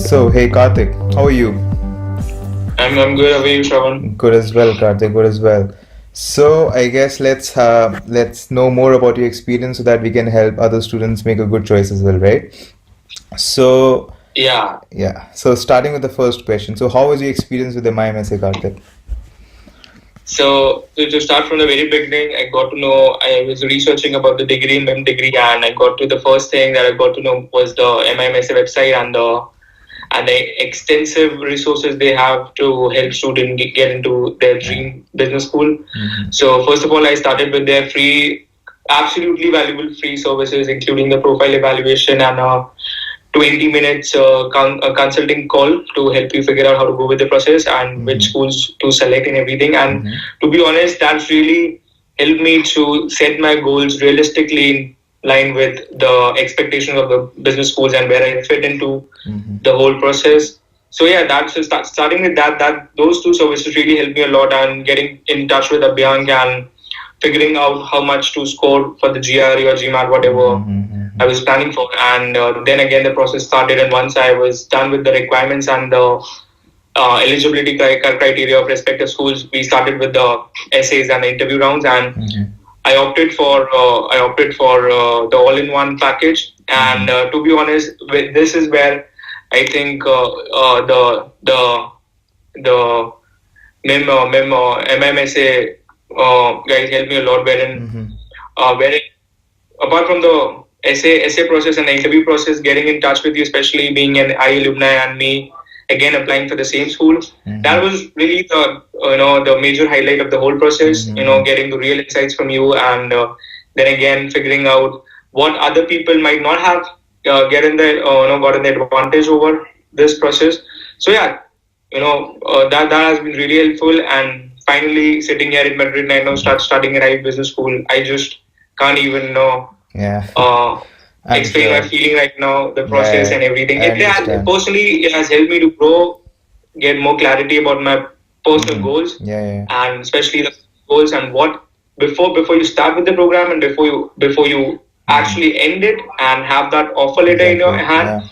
So, hey Karthik, how are you? I'm good. How are you, Shravan? Good as well, Karthik. Good as well. So, I guess let's know more about your experience so that we can help other students make a good choice as well, right? So, Yeah. yeah. So, starting with the first question. So, how was your experience with the MiM-Essay, Karthik? So to start from the very beginning, I got to know. I was researching about the degree, MIM degree, and I got to the first thing that I got to know was the MIM-Essay website and the extensive resources they have to help students get into their dream business school. So first of all, I started with their free, absolutely valuable free services, including the profile evaluation and 20 minutes consulting call to help you figure out how to go with the process and which schools to select and everything. And to be honest, that's really helped me to set my goals realistically in line with the expectations of the business schools and where I fit into the whole process. So yeah, that's starting with that those two services really helped me a lot, and getting in touch with Abhyang and figuring out how much to score for the GRE or GMAT, whatever I was planning for. And then again, the process started. And once I was done with the requirements and the eligibility criteria of respective schools, we started with the essays and the interview rounds. And I opted for the all-in-one package. And to be honest, this is where I think the MMSA guys helped me a lot. Wherein apart from the essay process and the interview process, getting in touch with you, especially being an alumni and me again applying for the same school, that was really the major highlight of the whole process. Getting the real insights from you, and then again figuring out what other people might not have gotten the advantage over this process. So yeah, that has been really helpful. And finally sitting here in Madrid right now, studying in IB business school, I just can't even Yeah. explain my feeling right now, the process and everything. I understand. Personally, it has helped me to grow, get more clarity about my personal goals, Yeah. and especially the goals and what before you start with the program and before you actually end it and have that offer letter in your hand.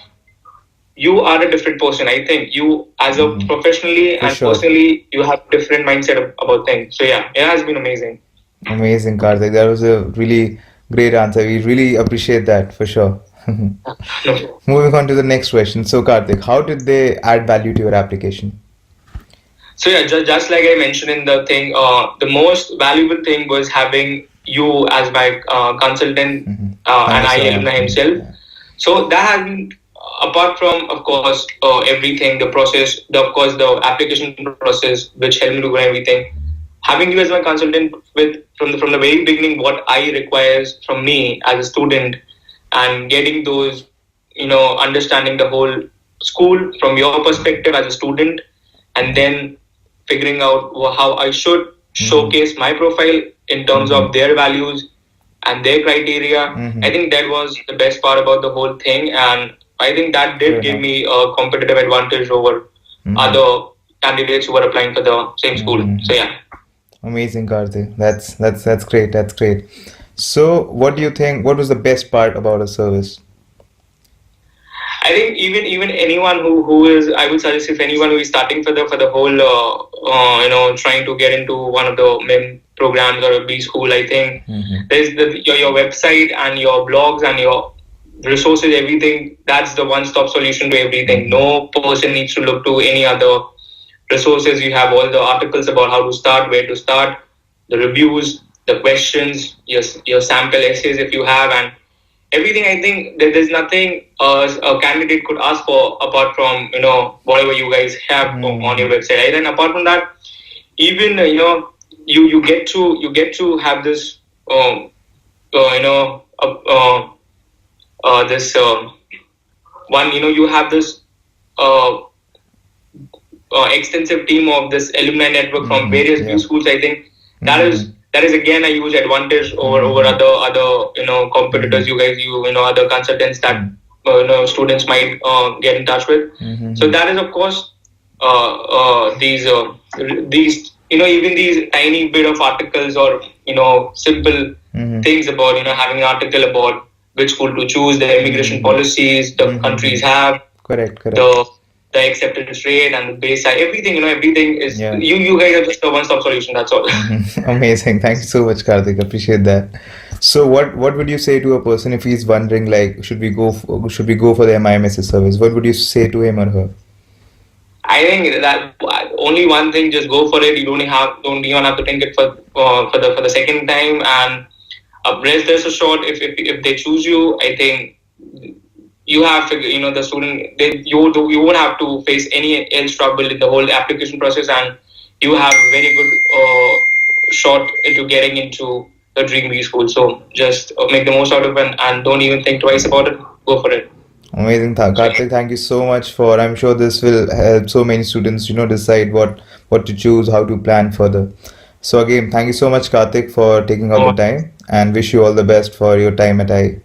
You are a different person. I think you, as a professionally and personally, you have different mindset about things. So yeah, it has been amazing. Amazing, Karthik. That was a really great answer. We really appreciate that for sure. Moving on to the next question. So, Karthik, how did they add value to your application? So yeah, just like I mentioned in the thing, the most valuable thing was having you as my consultant and I alumni himself. So that has been, apart from of course everything, the process, of course the application process, which helped me to do everything. Having you as my consultant with from the very beginning, what I requires from me as a student, and getting those, understanding the whole school from your perspective as a student, and then figuring out how I should showcase my profile in terms of their values and their criteria. I think that was the best part about the whole thing, and I think that did give me a competitive advantage over other candidates who were applying for the same school. So yeah. Amazing, Karthik. That's great. That's great. So, what do you think? What was the best part about a service? I think even anyone who is, I would suggest, if anyone who is starting for the whole trying to get into one of the MIM programs or a B school, I think there's your website and your blogs and your resources, everything. That's the one-stop solution to everything. No person needs to look to any other resources. You have all the articles about how to start, where to start, the reviews, the questions, your sample essays if you have, and everything. I think that there's nothing a candidate could ask for apart from whatever you guys have on your website. Right? And apart from that, even you get to have this this one, you have this extensive team of this alumni network from various B schools. I think that is again a huge advantage over other competitors. You guys, other consultants that students might get in touch with. So that is of course these even these tiny bit of articles or simple things about having an article about which school to choose, the immigration policies the countries have, Correct. the the acceptance rate and the base side, everything, everything is, Yeah. you guys are just a one-stop solution, that's all. Amazing. Thank you so much, Karthik. Appreciate that. So what would you say to a person if he's wondering like should we go for the MIMSA service? What would you say to him or her? I think that only one thing, just go for it. You don't even have to think it for the second time. And rest assured, if they choose you, I think you have to, the student, you won't have to face any else trouble in the whole application process, and you have very good shot into getting into the dream B school. So just make the most out of it and don't even think twice about it. Go for it. Amazing, Karthik. Thank you so much for. I'm sure this will help so many students, decide what to choose, how to plan further. So again, thank you so much, Karthik, for taking out the time, and wish you all the best for your time at I.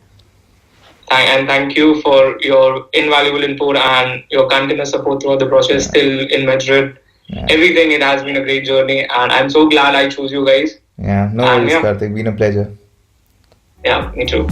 And thank you for your invaluable input and your continuous support throughout the process till in Madrid. Yeah. Everything, it has been a great journey, and I'm so glad I chose you guys. Yeah, no And worries, yeah. Karthik. Been a pleasure. Yeah, me too.